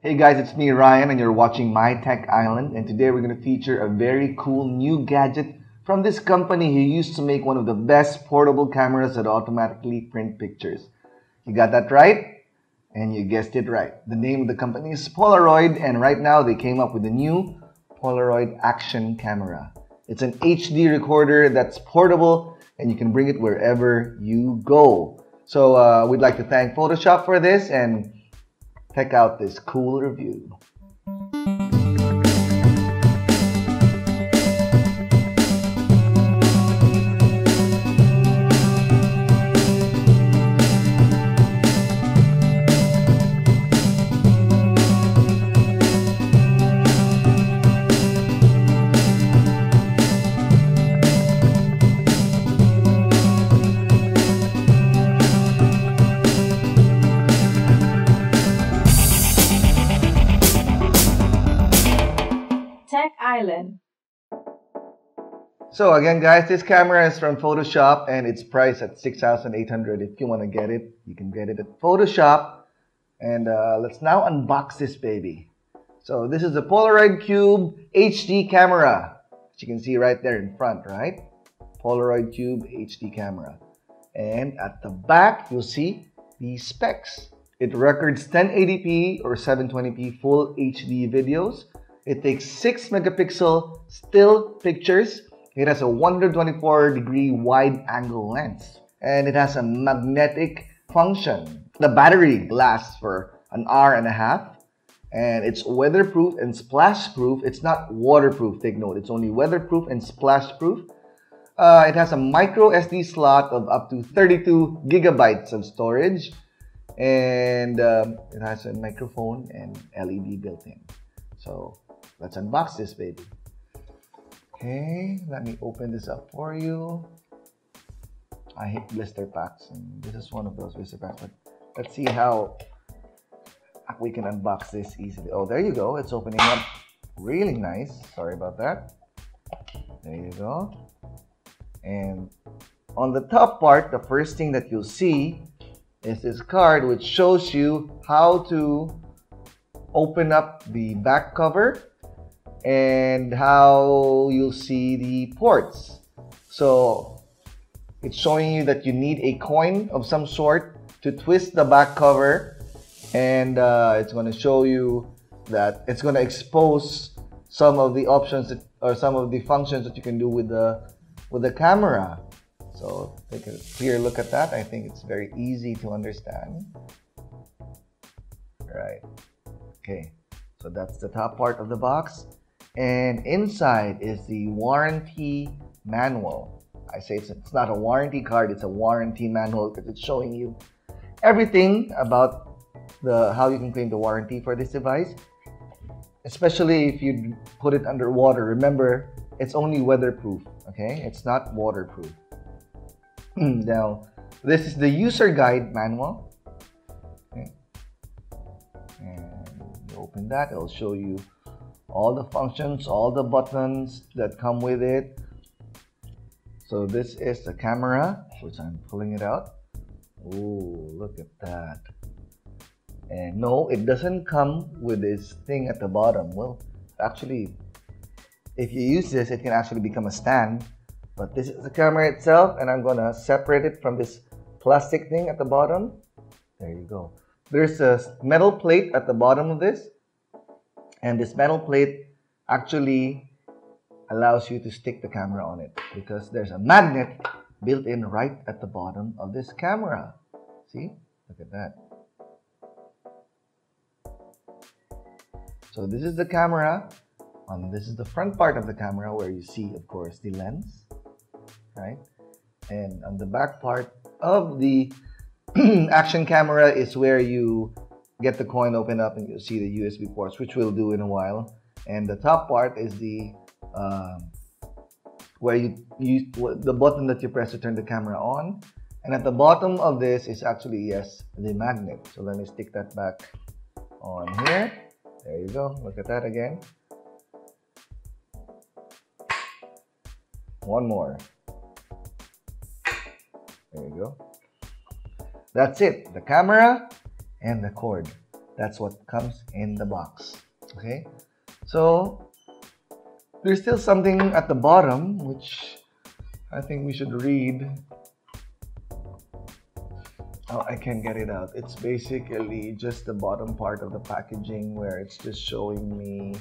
Hey guys, it's me Ryan and you're watching My Tech Island, and today we're going to feature a very cool new gadget from this company who used to make one of the best portable cameras that automatically print pictures. You got that right? And you guessed it right. The name of the company is Polaroid, and right now they came up with a new Polaroid action camera. It's an HD recorder that's portable and you can bring it wherever you go. So we'd like to thank Photoshop for this and check out this cool review. Tech Island. So again guys, this camera is from Photoshop and it's priced at $6,800. If you want to get it, you can get it at Photoshop. And let's now unbox this baby. So this is the Polaroid Cube HD camera, which you can see right there in front, right? Polaroid Cube HD camera. And at the back, you'll see the specs. It records 1080p or 720p full HD videos. It takes 6 megapixel still pictures. It has a 124-degree wide-angle lens. And it has a magnetic function. The battery lasts for an hour and a half. And it's weatherproof and splash-proof. It's not waterproof, take note. It's only weatherproof and splash-proof. It has a micro SD slot of up to 32 gigabytes of storage. And it has a microphone and LED built in. So let's unbox this baby. Okay, let me open this up for you. I hate blister packs, and this is one of those blister packs, but let's see how we can unbox this easily. Oh, there you go. It's opening up really nice. Sorry about that. There you go. And on the top part, the first thing that you'll see is this card which shows you how to open up the back cover and how you'll see the ports. So it's showing you that you need a coin of some sort to twist the back cover, and it's going to show you that it's going to expose some of the options that, or some of the functions that you can do with the camera. So take a clear look at that. I think it's very easy to understand. Right. Okay. So that's the top part of the box. And inside is the warranty manual. I say it's not a warranty card, it's a warranty manual because it's showing you everything about how you can claim the warranty for this device. Especially if you put it underwater. Remember, it's only weatherproof, okay? It's not waterproof. Now, this is the user guide manual. Okay. And you open that, it'll show you all the functions, all the buttons that come with it. So this is the camera, which I'm pulling it out. Oh, look at that. And no, it doesn't come with this thing at the bottom. Well, actually, if you use this, it can actually become a stand. But this is the camera itself, and I'm gonna separate it from this plastic thing at the bottom. There you go. There's a metal plate at the bottom of this. And this metal plate actually allows you to stick the camera on it because there's a magnet built in right at the bottom of this camera. See? Look at that. So this is the camera. This is the front part of the camera where you see, of course, the lens, right? And on the back part of the action camera is where you get the coin open up and you'll see the USB ports, which we'll do in a while. And the top part is the where the button that you press to turn the camera on. And at the bottom of this is actually, yes, the magnet. So let me stick that back on here. There you go. Look at that again. One more. There you go. That's it. The camera and the cord. That's what comes in the box. Okay, so there's still something at the bottom which I think we should read. Oh, I can't get it out. It's basically just the bottom part of the packaging where it's just showing me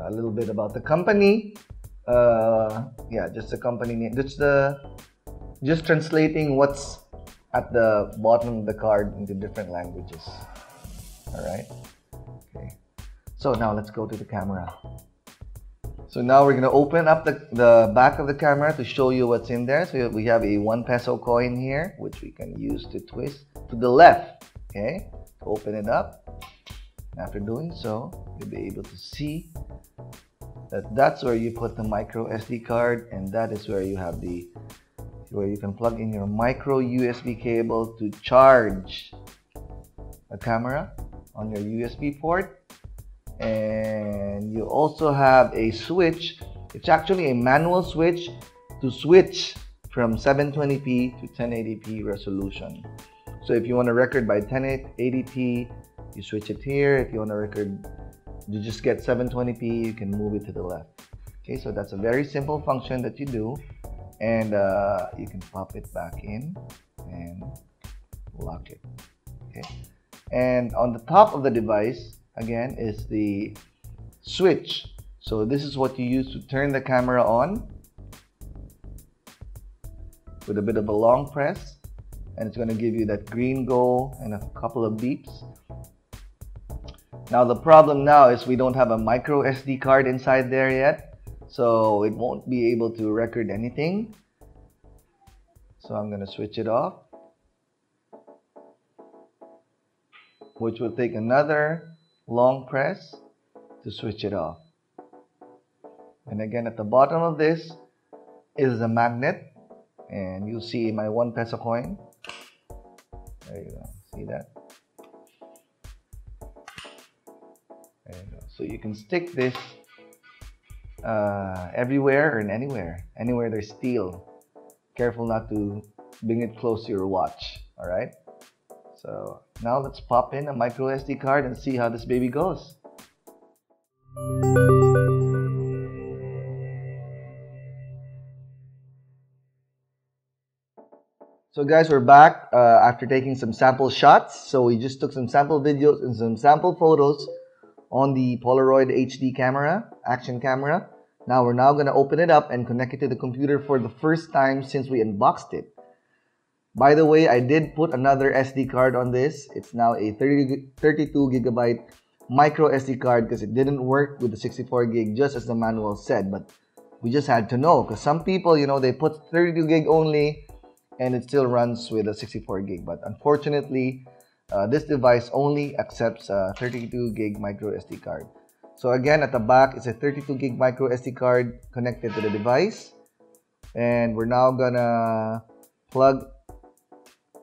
a little bit about the company. Yeah, just the company name. Just translating what's at the bottom of the card into different languages. All right. Okay. So now let's go to the camera. So now we're going to open up the back of the camera to show you what's in there. So we have a 1 peso coin here, which we can use to twist to the left. Okay. Open it up. After doing so, you'll be able to see that's where you put the micro SD card, and that is where you have where you can plug in your micro USB cable to charge a camera on your USB port. And you also have a switch. It's actually a manual switch to switch from 720p to 1080p resolution. So if you want to record by 1080p, you switch it here. If you want to record, you just get 720p, you can move it to the left. Okay, so that's a very simple function that you do, and you can pop it back in and lock it. Okay, and on the top of the device again is the switch. So this is what you use to turn the camera on with a bit of a long press, and it's going to give you that green go and a couple of beeps. Now the problem now is we don't have a micro SD card inside there yet, so it won't be able to record anything. So I'm going to switch it off, which will take another long press to switch it off. And again, at the bottom of this is a magnet, and you'll see my 1 peso coin. There you go, see that? There you go. So you can stick this everywhere and anywhere there's steel. Careful not to bring it close to your watch. All right. So now let's pop in a micro SD card and see how this baby goes. So guys, we're back after taking some sample shots. So we just took some sample videos and some sample photos on the Polaroid HD camera, action camera. Now we're going to open it up and connect it to the computer for the first time since we unboxed it. By the way, I did put another SD card on this. It's now a 32 gigabyte micro SD card because it didn't work with the 64 gig just as the manual said. But we just had to know because some people, you know, they put 32 gig only and it still runs with a 64 gig. But unfortunately, this device only accepts a 32 gig micro SD card. So again, at the back, it's a 32 gig micro SD card connected to the device. And we're now gonna plug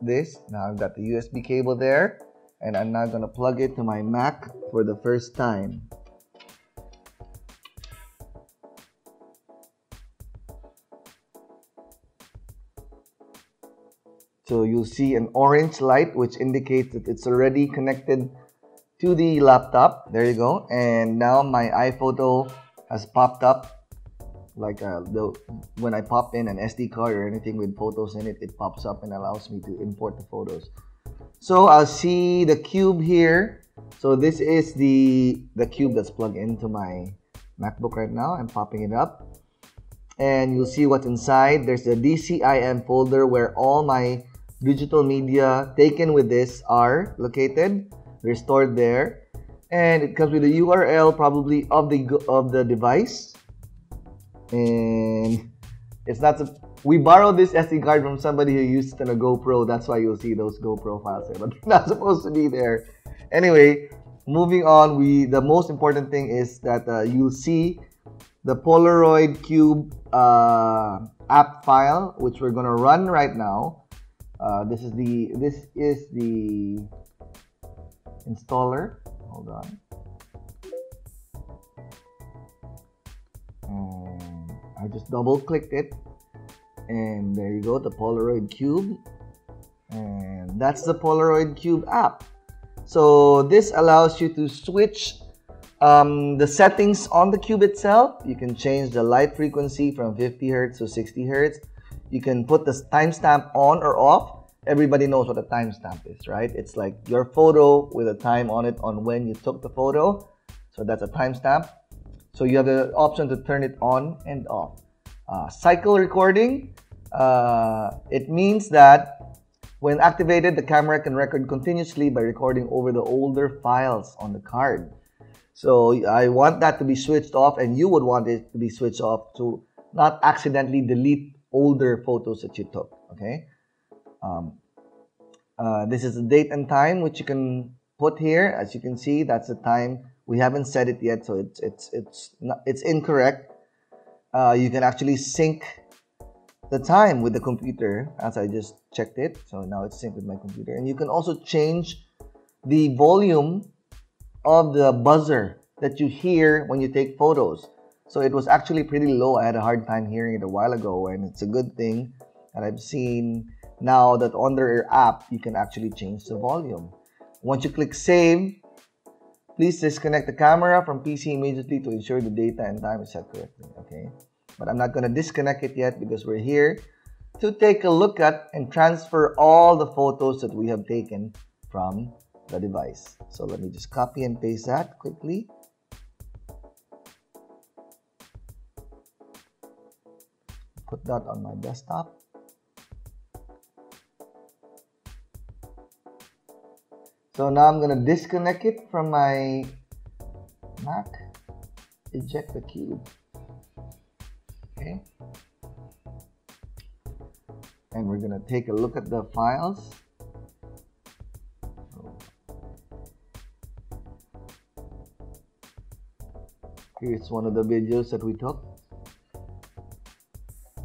this. Now I've got the USB cable there, and I'm now gonna plug it to my Mac for the first time. So you'll see an orange light which indicates that it's already connected to the laptop. There you go. And now my iPhoto has popped up. Like when I pop in an SD card or anything with photos in it, it pops up and allows me to import the photos. So I'll see the cube here. So this is the cube that's plugged into my MacBook right now. I'm popping it up. And you'll see what's inside. There's the DCIM folder where all my digital media taken with this are located. They're stored there. And it comes with a URL probably of the device. And it's not, we borrowed this SD card from somebody who used it on a GoPro. That's why you'll see those GoPro files there, but not supposed to be there. Anyway, moving on, the most important thing is that you'll see the Polaroid Cube app file, which we're gonna run right now. This is the installer. Hold on. I just double clicked it, and there you go, the Polaroid Cube, and that's the Polaroid Cube app. So this allows you to switch the settings on the cube itself. You can change the light frequency from 50 Hertz to 60 Hertz. You can put the timestamp on or off. Everybody knows what a timestamp is, right? It's like your photo with a time on it on when you took the photo. So that's a timestamp. So you have the option to turn it on and off. Cycle recording, it means that when activated, the camera can record continuously by recording over the older files on the card. So I want that to be switched off, and you would want it to be switched off to not accidentally delete older photos that you took, okay? This is the date and time, which you can put here. As you can see, that's the time. We haven't set it yet, so it's incorrect. You can actually sync the time with the computer, as I just checked it. So now it's synced with my computer. And you can also change the volume of the buzzer that you hear when you take photos. So it was actually pretty low. I had a hard time hearing it a while ago, and it's a good thing that I've seen now that on their app, you can actually change the volume. Once you click save, please disconnect the camera from PC immediately to ensure the data and time is set correctly, okay? But I'm not going to disconnect it yet because we're here to take a look at and transfer all the photos that we have taken from the device. So let me just copy and paste that quickly. Put that on my desktop. So now I'm going to disconnect it from my Mac. Eject the cube. Okay. And we're going to take a look at the files. Here's one of the videos that we took.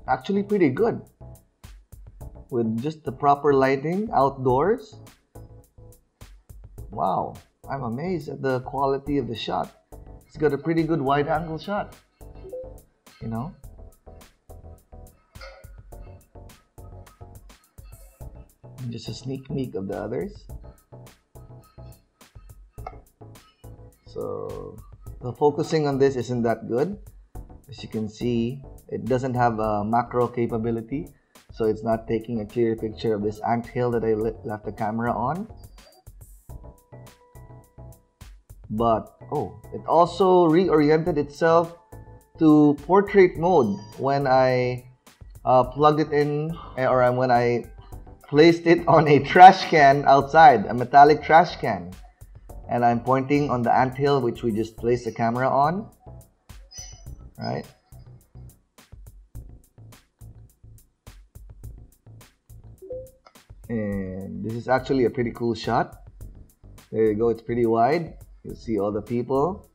Actually pretty good. With just the proper lighting outdoors. Wow, I'm amazed at the quality of the shot. It's got a pretty good wide angle shot, you know. And just a sneak peek of the others. So the focusing on this isn't that good. As you can see, it doesn't have a macro capability, so it's not taking a clear picture of this anthill that I left the camera on. But it also reoriented itself to portrait mode when I plugged it in, or when I placed it on a trash can outside, a metallic trash can, and I'm pointing on the anthill which we just placed the camera on, right? And this is actually a pretty cool shot. There you go, it's pretty wide. You'll see all the people,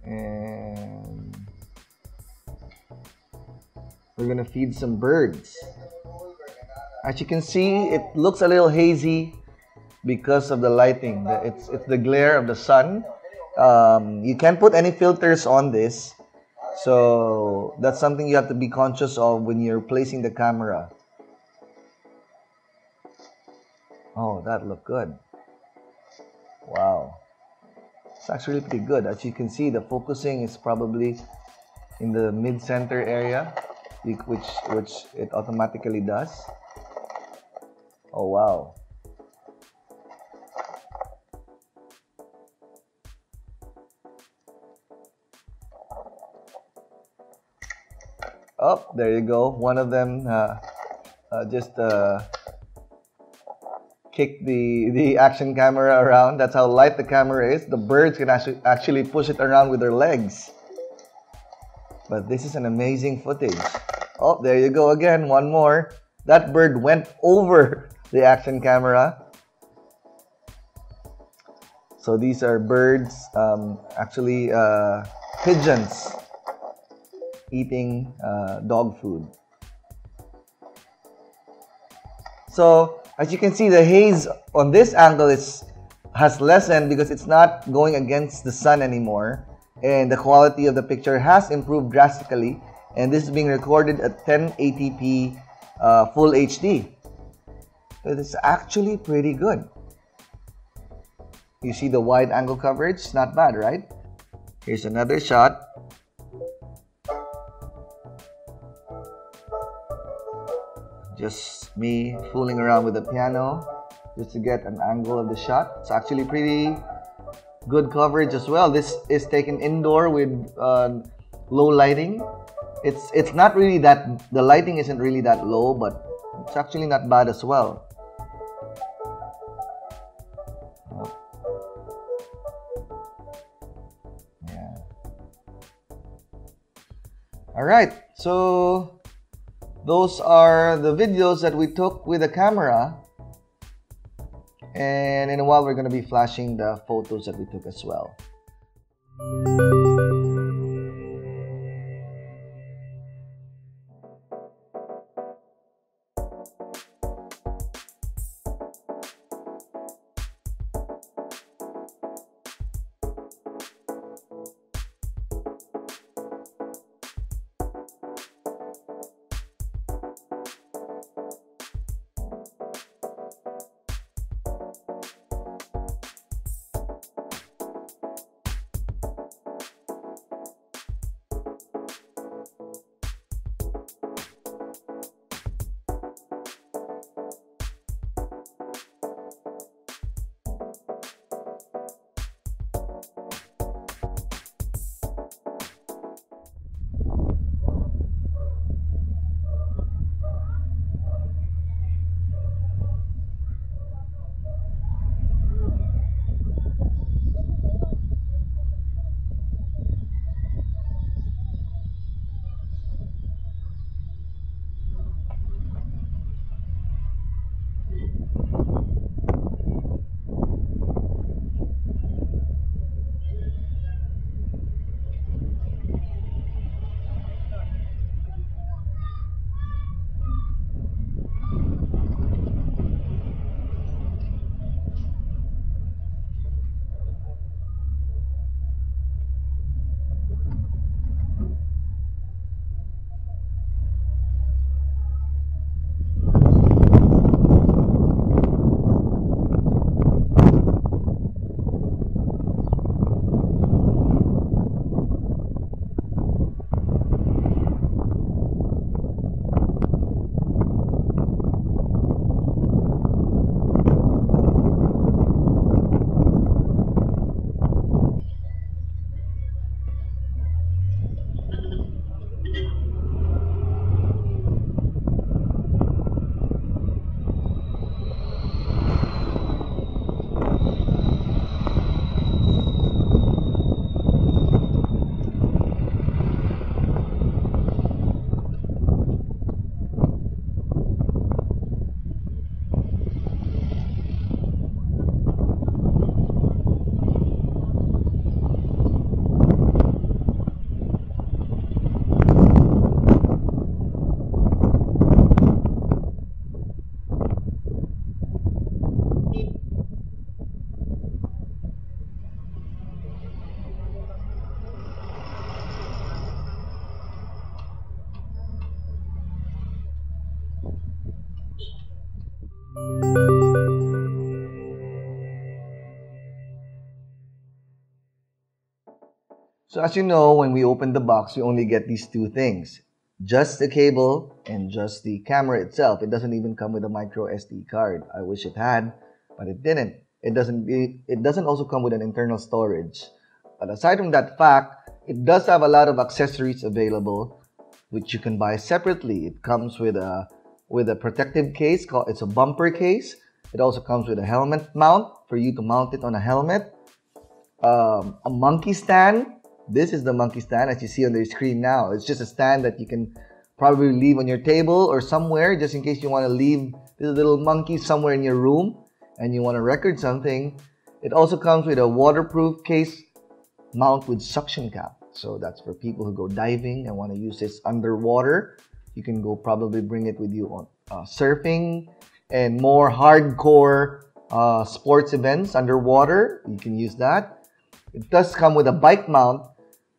and we're gonna feed some birds. As you can see, it looks a little hazy because of the lighting. It's the glare of the sun. You can't put any filters on this, so that's something you have to be conscious of when you're placing the camera. Oh, that looked good. Wow. It's actually pretty good. As you can see, the focusing is probably in the mid-center area, which it automatically does. Oh wow. Oh, there you go. One of them just kick the action camera around. That's how light the camera is. The birds can actually push it around with their legs. But this is an amazing footage. Oh, there you go again. One more. That bird went over the action camera. So these are birds, actually pigeons eating dog food. So as you can see, the haze on this angle has lessened because it's not going against the sun anymore, and the quality of the picture has improved drastically, and this is being recorded at 1080p full HD. So it's actually pretty good. You see the wide angle coverage? Not bad, right? Here's another shot. Just me fooling around with the piano just to get an angle of the shot. It's actually pretty good coverage as well. This is taken indoor with low lighting. It's not really that, the lighting isn't really that low, but it's actually not bad as well. Yeah. Alright, so those are the videos that we took with the camera. And in a while, we're going to be flashing the photos that we took as well. So as you know, when we open the box, we only get these two things. Just the cable and just the camera itself. It doesn't even come with a micro SD card. I wish it had, but it didn't. It doesn't also come with an internal storage. But aside from that fact, it does have a lot of accessories available, which you can buy separately. It comes with a protective case, it's a bumper case. It also comes with a helmet mount for you to mount it on a helmet. A monkey stand. This is the monkey stand as you see on the screen now. It's just a stand that you can probably leave on your table or somewhere just in case you want to leave this little monkey somewhere in your room and you want to record something. It also comes with a waterproof case mount with suction cap. So that's for people who go diving and want to use this underwater. You can go probably bring it with you on surfing and more hardcore sports events underwater. You can use that. It does come with a bike mount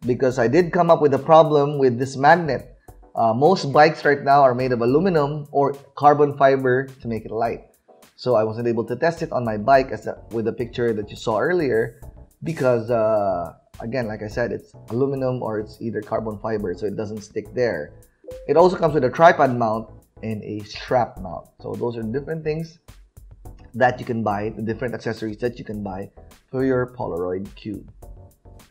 because I did come up with a problem with this magnet. Most bikes right now are made of aluminum or carbon fiber to make it light. So I wasn't able to test it on my bike with the picture that you saw earlier because, again, like I said, it's aluminum or it's either carbon fiber, so it doesn't stick there. It also comes with a tripod mount and a strap mount. So those are different things that you can buy, the different accessories that you can buy for your Polaroid Cube.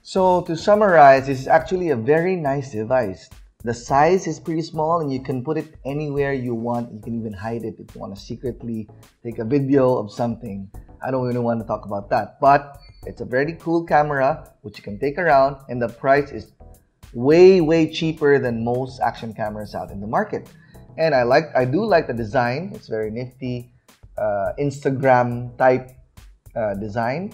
So to summarize, this is actually a very nice device. The size is pretty small and you can put it anywhere you want. You can even hide it if you want to secretly take a video of something. I don't really want to talk about that, but it's a very cool camera which you can take around, and the price is way cheaper than most action cameras out in the market. And I do like the design. It's very nifty, Instagram type design,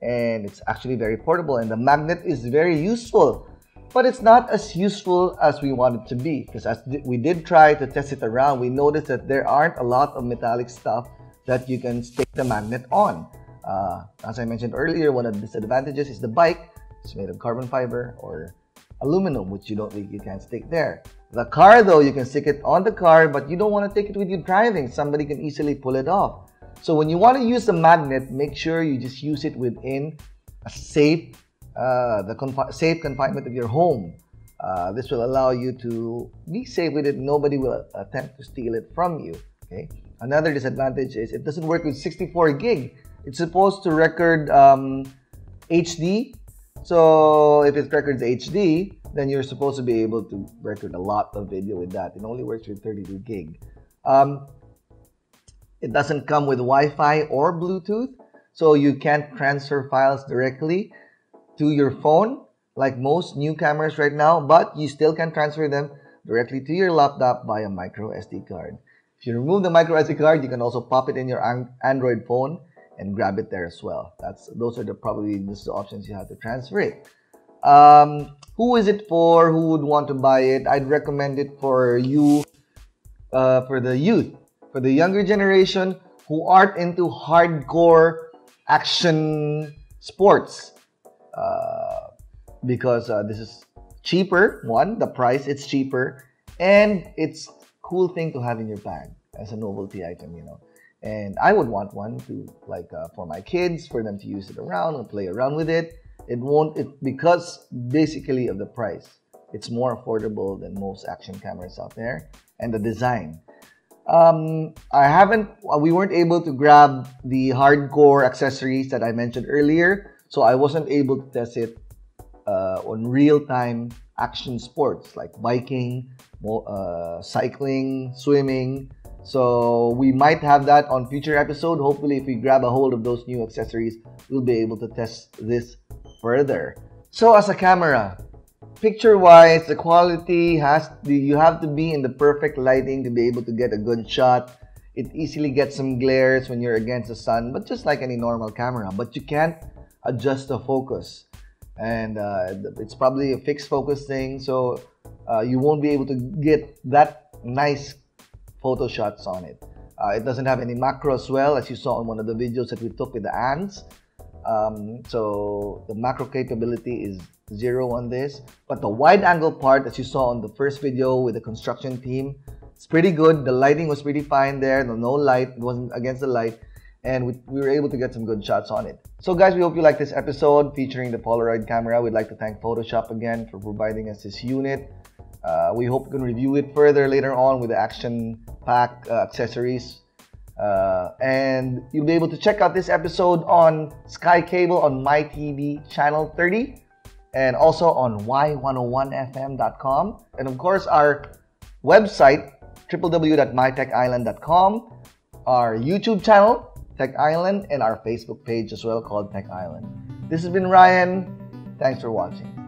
and it's actually very portable, and the magnet is very useful, but it's not as useful as we want it to be, because as we did try to test it around, we noticed that there aren't a lot of metallic stuff that you can stick the magnet on. As I mentioned earlier, one of the disadvantages is the bike. It's made of carbon fiber or aluminum, which you can't stick there. The car, though, you can stick it on the car, but you don't want to take it with you driving. Somebody can easily pull it off. So when you want to use the magnet, make sure you just use it within a safe, safe confinement of your home. This will allow you to be safe with it. Nobody will attempt to steal it from you. Okay. Another disadvantage is it doesn't work with 64 gig. It's supposed to record HD. So if it records HD, then you're supposed to be able to record a lot of video with that. It only works with 32 gig. It doesn't come with Wi-Fi or Bluetooth, so you can't transfer files directly to your phone like most new cameras right now, but you still can transfer them directly to your laptop via micro SD card. If you remove the micro SD card, you can also pop it in your Android phone and grab it there as well. Those are probably just the options you have to transfer it. Who is it for? Who would want to buy it? I'd recommend it for you, for the youth, for the younger generation who aren't into hardcore action sports, because this is cheaper. One, the price, it's cheaper, and it's a cool thing to have in your bag as a novelty item, you know. And I would want one to, like, for my kids, for them to use it around and play around with it. Because basically of the price, it's more affordable than most action cameras out there, and the design. We weren't able to grab the hardcore accessories that I mentioned earlier, so I wasn't able to test it on real-time action sports like biking, cycling, swimming. So we might have that on future episode. Hopefully, if we grab a hold of those new accessories, we'll be able to test this further. So as a camera, picture-wise, the quality you have to be in the perfect lighting to be able to get a good shot. It easily gets some glares when you're against the sun, but just like any normal camera. But you can't adjust the focus, and it's probably a fixed focus thing, so you won't be able to get that nice photo shots on it. It doesn't have any macro as well, as you saw in one of the videos that we took with the ants. So the macro capability is 0 on this, but the wide angle part, as you saw on the first video with the construction team, it's pretty good. The lighting was pretty fine there. No light, it wasn't against the light, and we were able to get some good shots on it. So guys, we hope you like this episode featuring the Polaroid camera. We'd like to thank Photoshop again for providing us this unit. We hope we can review it further later on with the action pack accessories. And you'll be able to check out this episode on Sky Cable on MyTV channel 30, and also on y101fm.com, and of course our website www.mytechisland.com, our YouTube channel Tech Island, and our Facebook page as well called Tech Island. This has been Ryan. Thanks for watching.